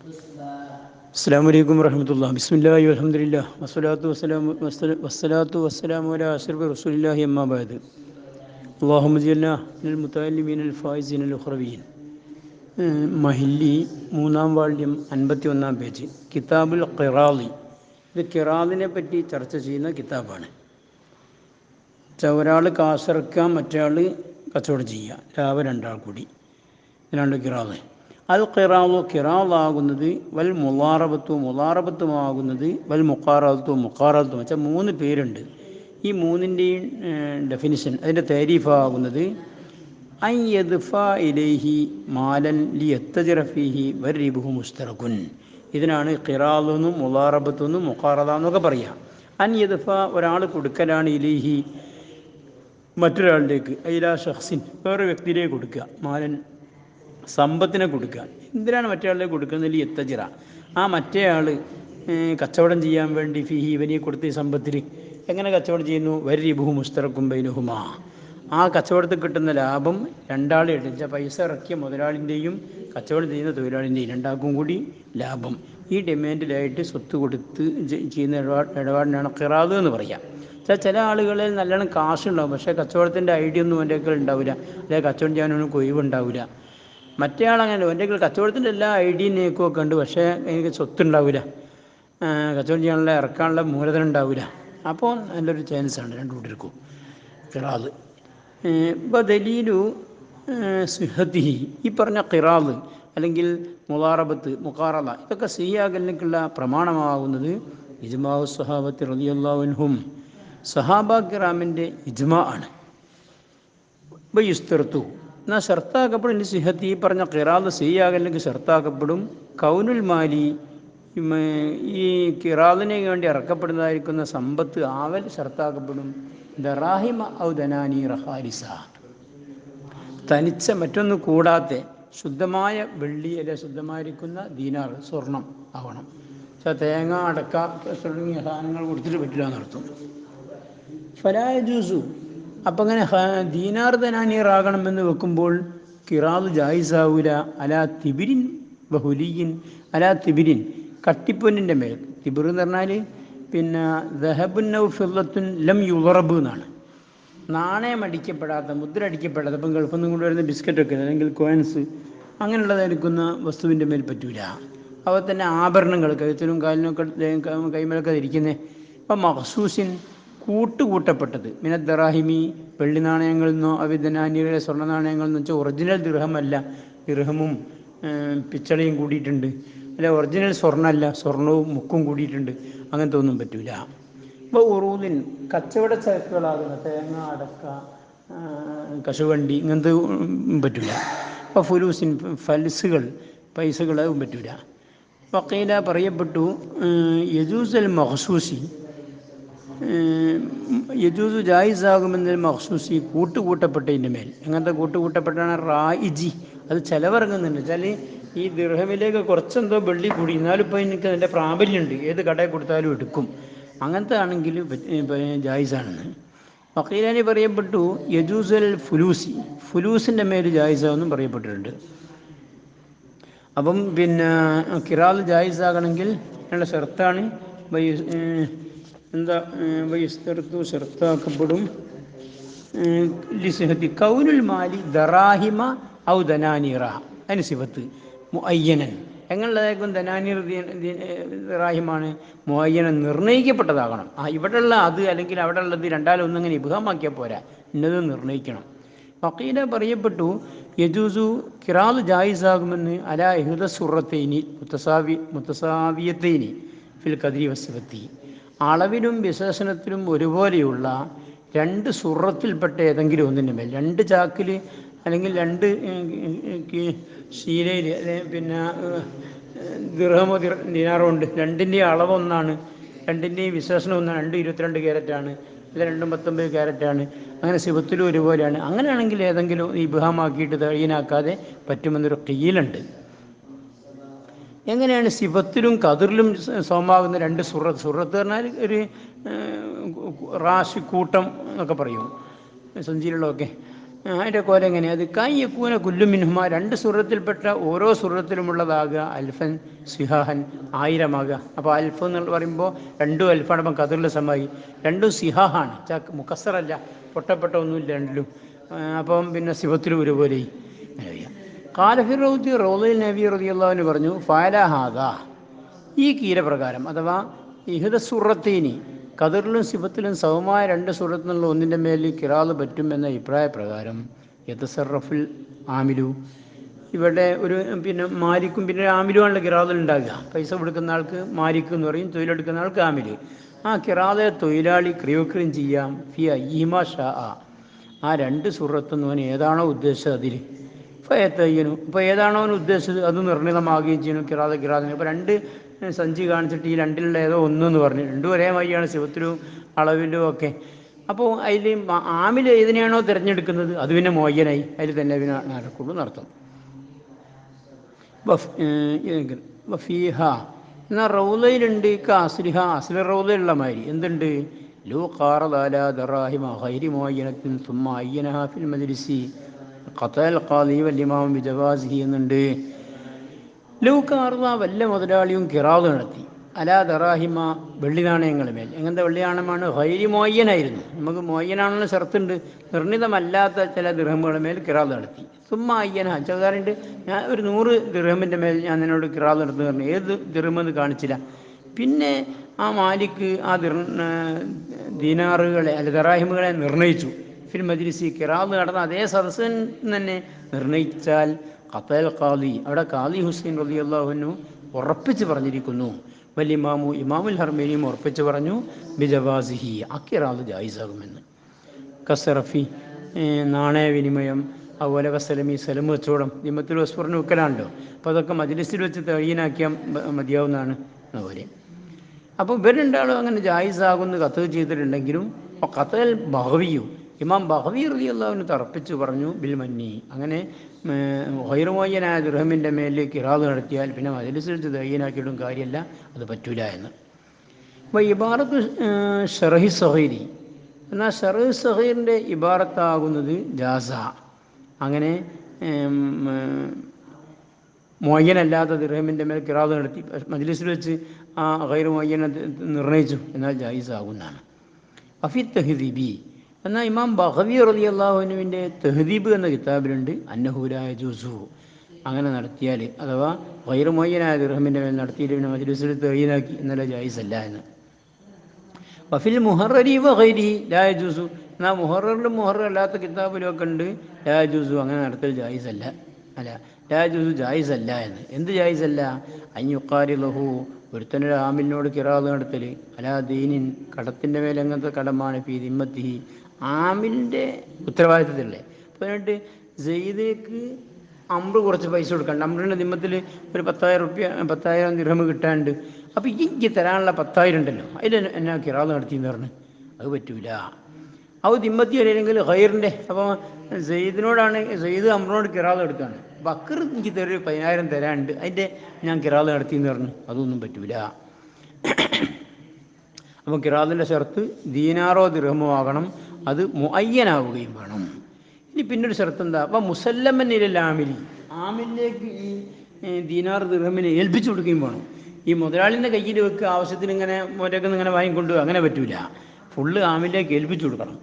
അസ്സലാമു അലൈക്കും വറഹ്മത്തുള്ളാഹി ബിസ്മില്ലാഹി വൽഹംദുലില്ലാഹ് വസ്സലാത്തു വസ്സലാമു അലാ അഷ്റഫി റസൂലില്ലാഹി അമ്മാ ബഅദ് അല്ലാഹുമ്മ ജഅൽനാ മിനൽ മുതഅല്ലിമീനൽ ഫായിസീനൽ ഉഖ്റവിയ്യീൻ. മഹില്ലി 3-ാം വാള്യം 51-ാം പേജ്, കിതാബുൽ ഖിറാളി. ഇത് ഖിറാളിനെ പറ്റി ചർച്ച ചെയ്യുന്ന കിതാബാണ്. ഒരാൾ കാശിറക്കാം, മറ്റേ കച്ചവടം ചെയ്യുക, ലാഭം രണ്ടാൾ കൂടി. ഇതിനാണ് ഖിറാള്. അൽ ഖിറാളു ഖിറാളാകുന്നത്, വൽ മുളാറബത്തുമാകുന്നത്, വൽ മുഖാറത്തും വെച്ചാൽ 3 പേരുണ്ട്. ഈ 3ൻ്റെയും ഡെഫിനിഷൻ, അതിൻ്റെ താരീഫാകുന്നത് അൻ യദ്ഫ ഇലൈഹി മാലൻ ലിയത്തജിറ ഫീഹി വരിബുഹു മുസ്തറകുൻ. ഇതിനാണ് ഖിറാളെന്നും മുളാറബത്തെന്നും മുഖാറദാന്നൊക്കെ പറയാം. അൻ യദ്ഫ ഒരാൾ കൊടുക്കലാണ്, ഇലൈഹി മറ്റൊരാളിലേക്ക്, ഇലാ ഷഖ്സിൻ വേറെ വ്യക്തിയിലേക്ക് കൊടുക്കുക, മാലൻ സമ്പത്തിനെ കൊടുക്കുക. എന്തിനാണ് മറ്റേ ആളിലേക്ക് കൊടുക്കുന്നത്? ലിയത്തജിറ, ആ മറ്റേ ആൾ കച്ചവടം ചെയ്യാൻ വേണ്ടി, ഫിഹി ഇവനെ കൊടുത്ത ഈ സമ്പത്തിൽ എങ്ങനെ കച്ചവടം ചെയ്യുന്നു? വരിബുഹു മുസ്തറക്കും ബൈനഹുമാ, ആ കച്ചവടത്തിൽ കിട്ടുന്ന ലാഭം രണ്ടാളെ ഇടിച്ച പൈസ ഇറക്കിയ മുതലാളിൻ്റെയും കച്ചവടം ചെയ്യുന്ന തൊഴിലാളിൻ്റെയും രണ്ടാൾക്കും കൂടി ലാഭം. ഈ ഡിമാൻഡിലായിട്ട് സ്വത്ത് കൊടുത്ത് ചെയ്യുന്ന ഇടപാടിനാണ് ഖിറാദ് എന്ന് പറയാം. ചില ആളുകളിൽ നല്ലോണം കാശുണ്ടാവും, പക്ഷേ കച്ചവടത്തിൻ്റെ ഐഡിയ ഒന്നും എൻ്റെ കയ്യിൽ ഉണ്ടാവില്ല, അല്ലെങ്കിൽ കച്ചവടം ചെയ്യാനൊന്നും കൊഴിവുണ്ടാവില്ല. മറ്റേ ആളങ്ങനെ എൻ്റെ കച്ചവടത്തിൻ്റെ എല്ലാ ഐഡിയയും നേക്കുമൊക്കെ ഉണ്ട്, പക്ഷേ എനിക്ക് സ്വത്തുണ്ടാവില്ല, കച്ചവടം ചെയ്യാനുള്ള ഇറക്കാനുള്ള മൂലധനം ഉണ്ടാവില്ല. അപ്പോൾ നല്ലൊരു ചാൻസാണ് രണ്ടു കൂട്ടർക്കും ഖിറാദ്. ഇപ്പോൾ ദലീലു സിഹത്തിഹി, ഈ പറഞ്ഞ ഖിറാദ് അല്ലെങ്കിൽ മുളാറബത്ത്, മുഖാറദ, ഇതൊക്കെ സിഹിയാകലിനുള്ള പ്രമാണമാകുന്നത് ഇജ്മാഉ സ്വഹാബത്തി റളിയല്ലാഹു അൻഹും, സഹാബ കിറാമിൻ്റെ ഇജ്മാ ആണ്. ഇപ്പോൾ യുസ്തിർത്തു എന്നാൽ ഷർത്താക്കപ്പെടും, ഇനി സിഹത്തി, ഈ പറഞ്ഞ ഖിറാദ് സിഹിയാകലിലേക്ക് ഷർത്താക്കപ്പെടും കൗനുൽ മാലി, ഈ ഖിറാദിന് വേണ്ടി ഇറക്കപ്പെടുന്നതായിരിക്കുന്ന സമ്പത്ത് ആവൽ ഷർത്താക്കപ്പെടും ദറാഹിമ ഔ ദനാനീറ ഖാലിസ, തനിച്ച മറ്റൊന്ന് കൂടാത്ത ശുദ്ധമായ വെള്ളി അല്ലെ ശുദ്ധമായിരിക്കുന്ന ദീനാർ, സ്വർണം ആവണം. തേങ്ങ, അടക്ക തുടങ്ങിയ സാധനങ്ങൾ കൊടുത്തിട്ട് പറ്റില്ല എന്നർത്ഥം. ഫലാ യജൂസു, അപ്പം അങ്ങനെ ദീനാർ ദനാനീറാകണമെന്ന് വെക്കുമ്പോൾ ഖിറാദ് ജായിസാവൂല. അലാ തിബിരിൻ ബഹുലിയിൻ, അലാ തിബിരിൻ കട്ടിപ്പൊന്നിൻ്റെ മേൽ. തിബിർ എന്ന് പറഞ്ഞാൽ പിന്നെ ദഹബുൻ ഔ ഫിദ്ദത്തുൻ ലം യുളറബ് എന്നാണ്. നാണയം അടിക്കപ്പെടാത്ത, മുദ്ര അടിക്കപ്പെടാത്ത, ഇപ്പം ഗൾഫിൽ നിന്നും കൊണ്ടുവരുന്ന ബിസ്ക്കറ്റൊക്കെ അല്ലെങ്കിൽ കോയിൻസ് അങ്ങനെയുള്ളതായിരിക്കുന്ന വസ്തുവിൻ്റെ മേൽ പറ്റൂല. അതുപോലെ തന്നെ ആഭരണങ്ങൾ, കഴുത്തിനും കാലിനൊക്കെ കൈമേലൊക്കെ ധരിക്കുന്നത്. ഇപ്പം മഖ്സൂസിൻ കൂട്ടുകൂട്ടപ്പെട്ടത്, മിനദ്ദറാഹിമി വെള്ളി നാണയങ്ങളിൽ നിന്നോ അവിദനാനിയുടെ സ്വർണ്ണ നാണയങ്ങളിൽ നിന്ന് വെച്ചാൽ ഒറിജിനൽ ദിർഹമല്ല, ദിർഹമും പിച്ചളയും കൂടിയിട്ടുണ്ട്, അല്ല ഒറിജിനൽ സ്വർണ്ണമല്ല, സ്വർണവും മുക്കും കൂടിയിട്ടുണ്ട്, അങ്ങനത്തെ ഒന്നും പറ്റൂല. ഇപ്പോൾ ഉറൂദിൻ കച്ചവട ചരക്കുകളാകുന്ന തേങ്ങ, അടക്ക, കശുവണ്ടി ഇങ്ങനത്തെ പറ്റൂല. ഇപ്പോൾ ഫുലൂസിൻ ഫൽസുകൾ, പൈസകൾ അതും പറ്റൂല. വക്കീല പറയപ്പെട്ടു യജൂസൽ മഖ്സൂസി, യജൂസ് ജായിസാകുമെന്നതിൽ മഖ്സൂസി കൂട്ടുകൂട്ടപ്പെട്ടതിൻ്റെ മേൽ. എങ്ങനത്തെ കൂട്ടുകൂട്ടപ്പെട്ടാണ്? റായിജി, അത് ചിലവിറങ്ങുന്നുണ്ട് വെച്ചാൽ ഈ ദിർഹമിലേക്ക് കുറച്ചെന്തോ വെള്ളി കൂടി, എന്നാലും ഇപ്പോൾ എനിക്ക് അതിൻ്റെ പ്രാബല്യമുണ്ട്, ഏത് കടയിൽ കൊടുത്താലും എടുക്കും, അങ്ങനത്തെ ആണെങ്കിൽ ജായിസാണെന്ന്. വക്കീലാനി പറയപ്പെട്ടു യജൂസൽ ഫുലൂസി, ഫുലൂസിൻ്റെ മേൽ ജായിസാവെന്നും പറയപ്പെട്ടിട്ടുണ്ട്. അപ്പം പിന്നെ ഖിറാദ് ജായിസാകണമെങ്കിൽ ഉള്ള ഷർത്താണ് എന്താ വയസ്തർത്തു ഷർത്താക്കപ്പെടും ലിസിഹത്തി കൗനുൽ മാലി ദറാഹിമ ഔ ദനാനീറ, അതിന് സിഫത്ത് മുഅയ്യനൻ എങ്ങനെയുള്ളതായിരിക്കും? ദനാനീർ ദറാഹിമാണ്, മുഅയ്യനൻ നിർണ്ണയിക്കപ്പെട്ടതാകണം. ഇവിടെയുള്ള അത് അല്ലെങ്കിൽ അവിടെ ഉള്ളത് രണ്ടാലൊന്നിങ്ങനെ ഇബ്ഹാമാക്കിയാൽ പോരാ, ഇന്നത് നിർണ്ണയിക്കണം. വക്കീല പറയപ്പെട്ടു യജൂസു ഖിറാദ് ജായിസാകുമെന്ന് അലാ ഇഹ്ദ സുറത്തൈനി മുത്തസാവിയത്തൈനി ഫിൽ ഖദ്രി വസിഫത്തി, അളവിലും വിശേഷണത്തിലും ഒരുപോലെയുള്ള 2 സുറത്തിൽപ്പെട്ട ഏതെങ്കിലും ഒന്നിൻ്റെ മേൽ, 2 ചാക്കിൽ അല്ലെങ്കിൽ 2 ശീലയിൽ, പിന്നെ ദിർഹമോ ദിനാറോ ഉണ്ട്, 2ൻ്റെയും അളവ് ഒന്നാണ്, 2ൻ്റെയും വിശേഷണം ഒന്നാണ്, 2 22 ക്യാരറ്റാണ്, അല്ല 2 19 ക്യാരറ്റാണ്, അങ്ങനെ സിഫത്തിലും ഒരുപോലെയാണ്. അങ്ങനെയാണെങ്കിൽ ഏതെങ്കിലും ഇബ്ഹാമാക്കിയിട്ട് തഴീനാക്കാതെ പറ്റുമെന്നൊരു ഖീലുണ്ട്. എങ്ങനെയാണ് സിഫത്തിലും ഖദറിലും സോമാകുന്ന 2 സുറത്ത്? സുറത്ത് പറഞ്ഞാൽ ഒരു റാശി കൂട്ടം എന്നൊക്കെ പറയും, സഞ്ചിയിലുള്ളതൊക്കെ. അതിൻ്റെ കോല എങ്ങനെയാണ്? അത് കയ്യക്കൂന കുല്ലുമിൻഹുമ, രണ്ട് സുറത്തിൽപ്പെട്ട ഓരോ സുറത്തിലുമുള്ളതാകുക അൽഫൻ സിഹാഹൻ, 1000 ആകുക. അപ്പോൾ അൽഫ് എന്ന് പറയുമ്പോൾ രണ്ടും അൽഫാണ്, കതിറിൽ സമായി. രണ്ടും സിഹാഹാണ്, മുക്കസറല്ല, പൊട്ടപ്പെട്ട ഒന്നുമില്ല രണ്ടിലും. അപ്പം പിന്നെ സിഫത്തിലും ഒരുപോലെ കാലഫിർ റൗദി റൗദയിൽ നബി റളിയല്ലാഹു പറഞ്ഞു ഫാലഹാദ, ഈ കീരപ്രകാരം അഥവാ ഇഹദ സുറത്തീനി, കതിറിലും സിഫത്തിലും സമമായ രണ്ട് സുറത്തിൽ നിന്നുള്ള ഒന്നിൻ്റെ മേലിൽ കിറാത്ത് പറ്റും എന്ന അഭിപ്രായ പ്രകാരം യതസറഫുൽ ആമിലു, ഇവിടെ ഒരു പിന്നെ മാലിക്കും പിന്നെ ആമിലുമാണല്ലോ കിറാത്തിൽ ഉണ്ടാകുക. പൈസ കൊടുക്കുന്ന ആൾക്ക് മാലിക്ക് എന്ന് പറയും, തൊഴിലെടുക്കുന്ന ആൾക്ക് ആമില്. ആ കിറാതെ തൊഴിലാളി ക്രിയോക്രിയം ചെയ്യാം ഫി അയ്യിമാ ഷാ, ആ രണ്ട് സുറത്തുനിന്ന് ഏതാണോ ഉദ്ദേശിച്ചത് അതിൽ ഫയത്തയ്യനു, ഇപ്പോൾ ഏതാണോ അവൻ ഉദ്ദേശിച്ചത് അത് നിർണിതമാകുകയും ചെയ്യുന്നു. കിറാതെ ഇപ്പോൾ രണ്ട് സഞ്ചി കാണിച്ചിട്ട് ഈ രണ്ടിലുള്ള ഏതോ ഒന്നെന്ന് പറഞ്ഞു, രണ്ടും ഒരേ വഴിയാണ് ശിവത്തിലും അളവിലും ഒക്കെ. അപ്പോൾ അതിൽ ആമിൽ ഏതിനെയാണോ തിരഞ്ഞെടുക്കുന്നത് അത് പിന്നെ മോയ്യനായി, അതിൽ തന്നെ പിന്നെ നടക്കുള്ളൂ നടത്തും. ഫീഹ എന്നാൽ റൗലയിലുണ്ട് അസ്ലിഹ, അസ്ലി റൗലയിലുള്ള മാതിരി എന്തുണ്ട്? ലോ ഖാറദാല ദറാഹിമ ഖൈരി മോയ്യനത്തിൻ തുമ്മ അയ്യനഹ ഫിൽ മജ്ലിസി ഖതൽ ഖാദി വൽ ഇമാം ബിജവാസിഹി എന്നുണ്ട്. ലൗകാർദ, വല്ല മുതലാളിയും കിറാത്ത് നടത്തി അലാ ദറാഹിമ, വെള്ളി നാണയങ്ങളുമേൽ. എങ്ങനത്തെ വെള്ളി നാണയമാണ്? ഖൈരി മോയ്യനായിരുന്നു, നമുക്ക് മോയ്യനാണെന്ന് ഷർത്തുണ്ട്, നിർണിതമല്ലാത്ത ചില ദിർഹമുകളുടെ മേൽ കിറാത്ത് നടത്തി. സുമ്മ അയ്യന, ചെറുതാറുണ്ട്, ഞാൻ ഒരു 100 ദിർഹമിൻ്റെ മേൽ ഞാൻ നിന്നോട് കിറാത്ത് നടത്തുന്നു പറഞ്ഞു, ഏത് ദിർഹമെന്ന് കാണിച്ചില്ല. പിന്നെ ആ മാലിക്ക് ആ ദീനാറുകളെ അല്ല ദറാഹിമുകളെ നിർണയിച്ചു. ഫിൽ മജ്ലിസി, കിറാത്ത് നടന്ന അതേ സദസ്സൻ തന്നെ നിർണയിച്ചാൽ ഖതൽ ഖാദി, അവിടെ ഖാദി ഹുസൈൻ റളിയല്ലാഹു അൻഹു ഉറപ്പിച്ച് പറഞ്ഞിരിക്കുന്നു. വല്ലിമാമു, ഇമാമുൽ ഹർമേനിയും ഉറപ്പിച്ച് പറഞ്ഞു ബിജവാസിഹി, ആ കിറാത്ത് ജായിസാകുമെന്ന്. കസറഫി, നാണയവിനിമയം, അതുപോലെ വസ്സലമി, സലം വെച്ചോടം, ദിമ്മത്തിൽ വസ്ഫറിന് വെക്കലാണല്ലോ. അപ്പോൾ അതൊക്കെ മജ്ലിസിൽ വെച്ച് തഴീനാക്കിയാൽ മതിയാവുന്നതാണ് അതുപോലെ. അപ്പോൾ ഇവർ രണ്ടാളും അങ്ങനെ ജായിസാകുന്ന കത്ത് ചെയ്തിട്ടുണ്ടെങ്കിലും ഖതൽ ബഹവിയും, ഇമാം ബഹവി റളിയല്ലാഹു അൻഹു തറപ്പിച്ച് പറഞ്ഞു ബിൽ മന്നി, അങ്ങനെ ഖൈറുമോയ്യനായ ദിർഹമിൻ്റെ മേലിൽ കിറാത്ത് നടത്തിയാൽ പിന്നെ മജ്ലിസിൽ വെച്ച് തഴീനാക്കിയിട്ടും കാര്യമല്ല, അത് പറ്റൂല എന്ന്. അപ്പോൾ ഇബാറത്ത് ഷർഹി സഹീരി, എന്നാൽ ഷർഹ് സഹീറിൻ്റെ ഇബാറത്താകുന്നത് ജാസ, അങ്ങനെ മോയ്യനല്ലാത്ത ദിർഹമിൻ്റെ മേൽ കിറാത്ത് നടത്തി മജ്ലിസിൽ വെച്ച് ആ ഖൈറു മോയ്യനെ നിർണയിച്ചു, എന്നാൽ ജായിസാകുന്നതാണ്. അഫി തഹ്ദീബി, എന്നാൽ ഇമാം ബഹവി റളിയല്ലാഹു അൻഹുവിൻ്റെ തഹ്ദീബ് എന്ന കിതാബിലുണ്ട് അന്നഹു ലാ യജൂസു, അങ്ങനെ നടത്തിയാൽ അഥവാ ഖൈറു മോയ്യനായ ദിർഹമിൻ്റെ മേൽ നടത്തിയിട്ട് പിന്നെ മജ്ലിസിൽ തഹീനാക്കി എന്നല്ല ജായിസല്ല എന്ന്. വഫിൽ മുഹറരി വഗൈരിഹി ലാ യജൂസു, എന്നാൽ മുഹററിലും മുഹറർ അല്ലാത്ത കിതാബിലും ഒക്കെ ഉണ്ട് ലാ യജൂസു, അങ്ങനെ നടത്തൽ ജായിസല്ല, അല്ല ലാ യജൂസു ജായിസല്ല എന്ന്. എന്ത് ജായിസല്ല? അയ്യുഖാരിലഹു, ഒരുത്തനൊരു ആമിലിനോട് കിറാത്ത് നടത്തൽ അലാ ദീനിൻ, കടത്തിൻ്റെ മേലെ എങ്ങനത്തെ കടമാണ്, ഫീ ദിമ്മത്തിഹി, ആമിലിൻ്റെ ഉത്തരവാദിത്തത്തിലല്ലേ. അപ്പോൾ എന്നിട്ട് സെയ്ദിലേക്ക് അമ്പ് കുറച്ച് പൈസ കൊടുക്കാണ്ട്, അമ്രിൻ്റെ ദിമ്മത്തിൽ ഒരു 10,000 ദിർഹം കിട്ടാണ്ട്, അപ്പോൾ എനിക്ക് തരാനുള്ള 10,000 ഉണ്ടല്ലോ, അതിൽ എന്നാ കിറാത്ത് നടത്തിയെന്ന് പറഞ്ഞ് അത് പറ്റൂല. അത് ദിമ്മത്തി അല്ലെങ്കിൽ ഖൈറിൻ്റെ, അപ്പോൾ സെയ്ദിനോടാണ്, സെയ്ദ് അമ്രിനോട് കിറാത്ത് എടുക്കുകയാണ്, ബക്കർ എനിക്ക് 10,000 തരാനുണ്ട്, അതിൻ്റെ ഞാൻ കിറാത്ത് നടത്തിയെന്ന് പറഞ്ഞു, അതൊന്നും പറ്റൂല. അപ്പോൾ കിറാത്തിൻ്റെ ഷർത്ത് ദീനാറോ ദിർഹമോ ആകണം, അത് മുഅയ്യനാവുകയും വേണം. ഇനി പിന്നൊരു ഷർത്ത് എന്താ? അപ്പോൾ മുസല്ലമൻ ഇലൽ ആമിലി, ആമിലേക്ക് ഈ ദീനാർ ദിർഹമിനെ ഏൽപ്പിച്ചു കൊടുക്കുകയും വേണം. ഈ മുതലാളിൻ്റെ കയ്യിൽ വെക്കുക, ആവശ്യത്തിന് ഇങ്ങനെ മോരൊക്കെ ഇങ്ങനെ വാങ്ങിക്കൊണ്ടുപോകുക, അങ്ങനെ പറ്റൂല, ഫുള്ള് ആമിലേക്ക് ഏൽപ്പിച്ചു കൊടുക്കണം.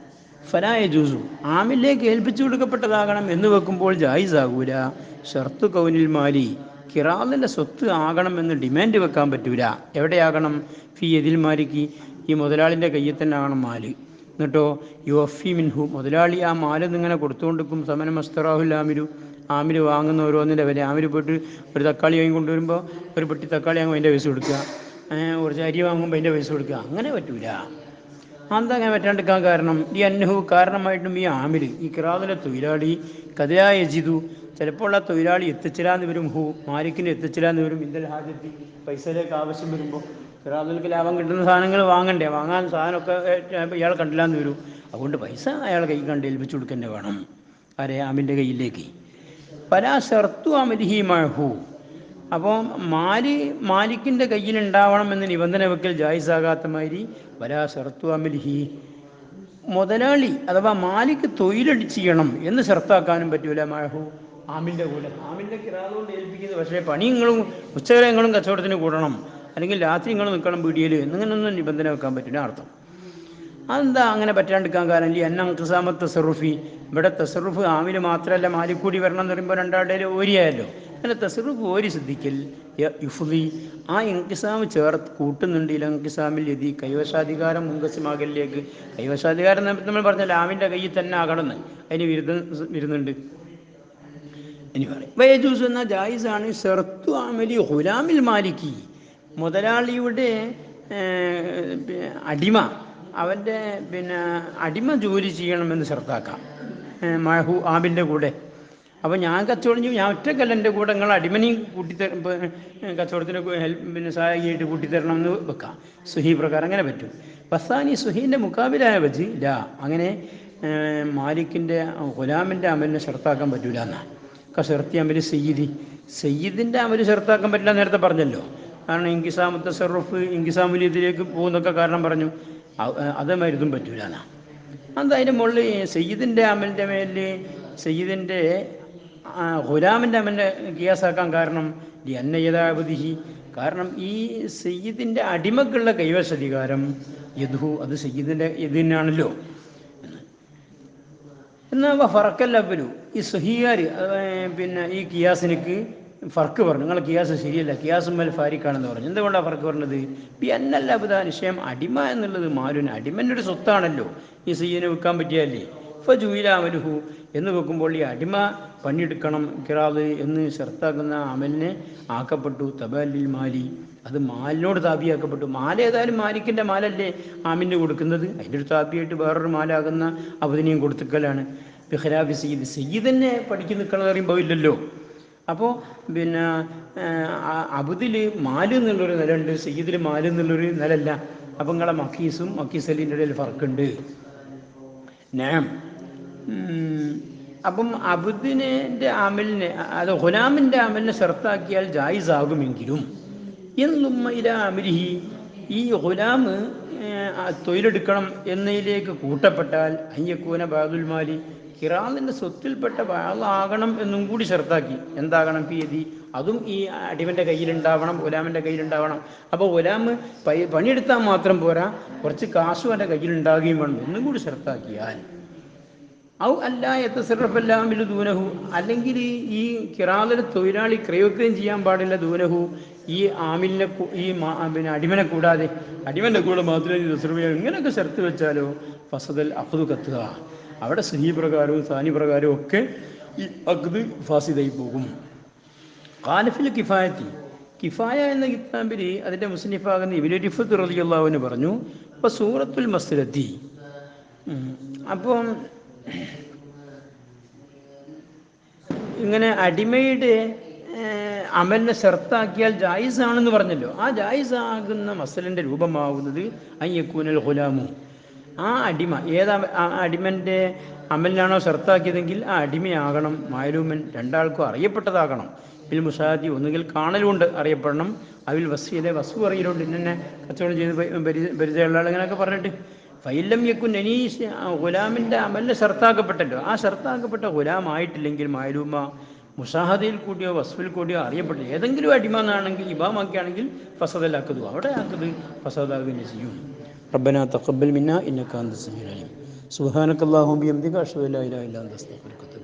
ഫലാ യജൂസു, ആമിലേക്ക് ഏൽപ്പിച്ചു കൊടുക്കപ്പെട്ടതാകണം എന്ന് വെക്കുമ്പോൾ ജായിസാകൂല. ഷർത്ത് കൗനിൽ മാലി, കിറാത്തിൻ്റെ സ്വത്ത് ആകണമെന്ന് ഡിമാൻഡ് വെക്കാൻ പറ്റൂല. എവിടെയാകണം? ഫി യദിൽ മാലിക്ക്, ഈ മുതലാളിൻ്റെ കയ്യിൽ തന്നെ ആകണം മാല്. എന്നിട്ടോ യുവഫി മിൻഹു, മുതലാളി ആ മാലെന്ന് ഇങ്ങനെ കൊടുത്തുകൊണ്ടിരിക്കും. സമന മസ്തറാഹുൽ ആമിരു, ആമിൽ വാങ്ങുന്ന ഓരോന്നിൻ്റെ വില. ആമിൽ പോയിട്ട് ഒരു തക്കാളി വാങ്ങി കൊണ്ടുവരുമ്പോൾ ഒരു പെട്ടി തക്കാളി വാങ്ങുമ്പോൾ അതിൻ്റെ പൈസ കൊടുക്കുക, കുറച്ച് അരി വാങ്ങുമ്പോൾ അതിൻ്റെ പൈസ കൊടുക്കുക, അങ്ങനെ പറ്റൂല. എന്താ അങ്ങനെ പറ്റാണ്ടിരിക്കാൻ കാരണം? ഈ അന്നഹു, കാരണമായിട്ടും ഈ ആമിൽ, ഈ കിറാത്തിലെ തൊഴിലാളി കഥയായ യജിദു, ചിലപ്പോൾ ആ തൊഴിലാളി എത്തിച്ചില്ലാന്ന് വരും, മാലിക്കിന് എത്തിച്ചില്ലാന്ന് വരും, ഇന്ത്യൽ ഹാജത്തി, പൈസയിലേക്ക് ആവശ്യം വരുമ്പോൾ കിറാത്തിലേക്ക് ലാഭം കിട്ടുന്ന സാധനങ്ങൾ വാങ്ങണ്ടേ, വാങ്ങാൻ സാധനമൊക്കെ ഇയാൾ കണ്ടില്ലാന്ന് വരും. അതുകൊണ്ട് പൈസ അയാളെ കൈ കണ്ട് ഏൽപ്പിച്ചു കൊടുക്കന്നെ വേണം, ആരെ? ആമിൻ്റെ കയ്യിലേക്ക്. പല ഷർത്തു അമലിഹി മഅഹു, അപ്പോൾ മാലിക്കിൻ്റെ കയ്യിലുണ്ടാവണം എന്ന് നിബന്ധന വെക്കൽ ജായിസാകാത്ത മാതിരി വലാ ഷർത്തു അമലിഹി, മുതലാളി അഥവാ മാലിക്ക് തൊഴിലടിച്ച് ചെയ്യണം എന്ന് ഷർത്താക്കാനും പറ്റൂല മഴഹു ആമിൻ്റെ കൂടെ. ആമിൻ്റെ കിറാതുകൊണ്ട് ഏൽപ്പിക്കുന്നത്, പക്ഷേ പണി നിങ്ങളും ഉച്ചവരെ നിങ്ങളും കച്ചവടത്തിന് കൂടണം, അല്ലെങ്കിൽ രാത്രി നിങ്ങൾ നിൽക്കണം പീടികയിൽ എന്നിങ്ങനൊന്നും നിബന്ധന വെക്കാൻ പറ്റില്ല അർത്ഥം. അതെന്താ അങ്ങനെ പറ്റാണ്ടിരിക്കാൻ കാരണം? ഈ അന്നം ഖിസാമത്ത് തസറുഫി, ഇവിടെ തസറുഫ് ആമിന് മാത്രമല്ല മാലിക്കൂടി വരണം എന്ന് പറയുമ്പോൾ രണ്ടാളുടെ ഓരിയായല്ലോ. അങ്ങനെ തസറുഫ് ഓരി സിദ്ധിക്കൽ യുഫ്ലി, ആ ഇൻകിസാമ് ചേർത്ത് കൂട്ടുന്നുണ്ട്. ഇലങ്കിസാമിൽ എതി കൈവശാധികാരം മുൻകസിമാകലിലേക്ക്. കൈവശാധികാരം നമ്മൾ പറഞ്ഞാൽ ആമിൻ്റെ കയ്യിൽ തന്നെ ആകണമെന്ന് അതിന് വരുന്നുണ്ട്. ഇനി പറയും വയജൂസ് എന്ന ജായിസാണ് ഷർത്തു അമലി ഹുലാമിൽ മാലിക്കി, മുതലാളിയുടെ അടിമ, അവൻ്റെ അടിമ ജോലി ചെയ്യണമെന്ന് ഷർത്താക്കാം മഹു ആമിൻ്റെ കൂടെ. അപ്പോൾ ഞാൻ കച്ചവടം ചെയ്യും, ഞാൻ ഒറ്റക്കല്ല, എൻ്റെ കൂടെ നിങ്ങൾ അടിമനെയും കച്ചവടത്തിന് സഹായിയായിട്ട് കൂട്ടിത്തരണം എന്ന് വെക്കാം. സുഹി പ്രകാരം അങ്ങനെ പറ്റും. ബസാനി സുഹീൻ്റെ മുക്കാബിലായ വജ് ഇല്ല, അങ്ങനെ മാലിക്കിൻ്റെ ഗുലാമിൻ്റെ അമലിനെ ഷർത്താക്കാൻ പറ്റൂല എന്നാണ്. ഷർത്തി അമല് സയ്യിദി, സയ്യിദിൻ്റെ അമല് ഷർത്താക്കാൻ പറ്റില്ല നേരത്തെ പറഞ്ഞല്ലോ. കാരണം ഇൻകിസാമു തസറുഫ് ഇൻകിസാമുലിയതിലേക്ക് പോകുന്നൊക്കെ കാരണം പറഞ്ഞു, അതേമാതിരി ഇതും പറ്റൂല എന്നാണ്. അത് അതിൻ്റെ മുകളിൽ സയ്യിദിൻ്റെ അമലിൻ്റെ മേലിൽ സയ്യിദിൻ്റെ ഗുലാമിൻ്റെ അമലിനെ കിയാസാക്കാൻ കാരണം അന്നയതാവതിഹി, കാരണം ഈ സയ്യിദിൻ്റെ അടിമക്കുള്ള കൈവശാധികാരം യദുഹു, അത് സയ്യിദിൻ്റെ ഇതിനാണല്ലോ. എന്നാൽ ഫറക്കല്ലപ്പലു ഈ സുഹിയാർ ഈ കിയാസിനിക്ക് ഫർക്ക് പറഞ്ഞു, നിങ്ങൾ കിയാസ് ശരിയല്ല, കിയാസുമ്മൽ ഫാരിക്കാണെന്ന് പറഞ്ഞു. എന്തുകൊണ്ടാണ് ഫർക്ക് പറഞ്ഞത്? ഈ അന്നല്ല അബുദാ നിശ്ചയം അടിമ എന്നുള്ളത് മാലുന് അടിമൻ്റെ ഒരു സ്വത്താണല്ലോ, ഈ സയ്യിദിനെ വിൽക്കാൻ പറ്റിയല്ലേ. ഫജുയില അമലുഹു എന്ന് വെക്കുമ്പോൾ ഈ അടിമ പണിയെടുക്കണം കിറാദ് എന്ന് ഷർത്താക്കുന്ന അമലിനെ ആക്കപ്പെട്ടു തബലിൽ മാലി, അത് മാലിനോട് താപിയാക്കപ്പെട്ടു. മാല ഏതായാലും മാലിക്കിൻ്റെ മാലല്ലേ ആമിന് കൊടുക്കുന്നത്, അതിൻ്റെ ഒരു താപിയായിട്ട് വേറൊരു മാലാകുന്ന അവധിനെയും കൊടുത്തിക്കലാണ്. ബിഖലാഫി സയ്യിദ്, സയ്യിദന്നെ പഠിക്കുന്ന നിൽക്കണമെന്ന് പറയുമ്പോൾ ഇല്ലല്ലോ. അപ്പോൾ അബുദിൽ മാല് എന്നുള്ളൊരു നിലയുണ്ട്, സയ്യിദിൽ മാല് എന്നുള്ളൊരു നിലല്ല. അപ്പം നിങ്ങളെ മക്കീസും മക്കീസലിൻ്റെ ഇടയിൽ ഫർക്കുണ്ട്. ഞാൻ അപ്പം അബുദിൻ്റെ അമലിനെ, അത് ഗുലാമിൻ്റെ അമലിനെ ഷർത്താക്കിയാൽ ജായിസാകുമെങ്കിലും എന്നും ഇല അമിരിഹി, ഈ ഗുലാം തൊഴിലെടുക്കണം എന്നതിലേക്ക് കൂട്ടപ്പെട്ടാൽ അയ്യക്കൂന ബാദുൽ മാലി, കിറാദിൻ്റെ സ്വത്തിൽപ്പെട്ട ബാളാകണം എന്നും കൂടി ഷർത്താക്കി. എന്താകണം? പീതി, അതും ഈ അടിമൻ്റെ കയ്യിലുണ്ടാവണം, ഗുലാമിൻ്റെ കയ്യിലുണ്ടാവണം. അപ്പോൾ ഗുലാം പണിയെടുത്താൽ മാത്രം പോരാ, കുറച്ച് കാശും എൻ്റെ കയ്യിലുണ്ടാകുകയും വേണം എന്നും കൂടി ഷർത്താക്കിയാൽ ഔ അല്ല എത്തസറഫല്ലാമിൽ ദൂനഹു, അല്ലെങ്കിൽ ഈ കിറാദിൽ തൊഴിലാളി ക്രയോക്രയം ചെയ്യാൻ പാടില്ല ദൂനഹു, ഈ ആമിലിനെ ഈ അടിമനെ കൂടാതെ അടിമൻ്റെ കൂടെ മാത്രമേ തസറഫ് ചെയ്യാൻ, ഇങ്ങനെയൊക്കെ ഷർത്ത് വെച്ചാലോ ഫസദൽ അഖ്ദു കത്തുക, അവിടെ സഹി പ്രകാരവും സാനി പ്രകാരവും ഒക്കെ ഈ അഖ്ദ് ഫാസിദായി പോകും. ഖാലിഫിൽ കിഫായത്തി, കിഫായ എന്ന കിതാബിൽ അതിൻ്റെ മുസ്നിഫാകുന്ന ഇബ്നു റിഫത്ത് റളിയല്ലാഹു അൻഹു പറഞ്ഞു, അപ്പോൾ സൂറത്തുൽ മസ്ലത്തി. അപ്പം ഇങ്ങനെ അടിമയുടെ അമലിനെ ഷർത്താക്കിയാൽ ജായിസാണെന്ന് പറഞ്ഞല്ലോ. ആ ജായിസാകുന്ന മസലിൻ്റെ രൂപമാകുന്നത് അയ്യക്കൂനൽ ഗുലാമു, ആ അടിമ അടിമൻ്റെ അമലിനാണോ ഷർത്താക്കിയതെങ്കിൽ ആ അടിമയാകണം മാലൂമൻ, രണ്ടാൾക്കും അറിയപ്പെട്ടതാകണം. ഇതിൽ മുഷാദി, ഒന്നുകിൽ കാണലുകൊണ്ട് അറിയപ്പെടണം, അതിൽ വസ്ഫിയിലെ വസ്തു അറിയലുണ്ട്, ഇന്നെ കച്ചവടം ചെയ്ത് പരിചയമുള്ള ആൾ ഇങ്ങനെയൊക്കെ പറഞ്ഞിട്ട്. ഫൈലം യക്കുൻ അനീസ്, ഗുലാമിൻ്റെ അമലിനെ ഷർത്താക്കപ്പെട്ടല്ലോ, ആ ഷർത്താക്കപ്പെട്ട ഗുലാമായിട്ടില്ലെങ്കിൽ മാലൂമ മുഷാഹദയിൽ കൂടിയോ വസ്ഫിൽ കൂടിയോ അറിയപ്പെട്ടു ഏതെങ്കിലും അടിമ എന്നാണെങ്കിൽ ഇബാമാക്കിയാണെങ്കിൽ ഫസദലാക്കതു, അവിടെ ആക്കത് ഫസദാകുകയും ചെയ്യും. റബ്ബനാ തഖബ്ബൽ മിന്നാ ഇന്നക അൻത സമീഉൽ അലീം. സുബ്ഹാനക അല്ലാഹുമ്മ ബിഹംദിക അഷ്ഹദു അല്ലാ ഇലാഹ ഇല്ലാ അൻത അസ്തഗ്ഫിറുക.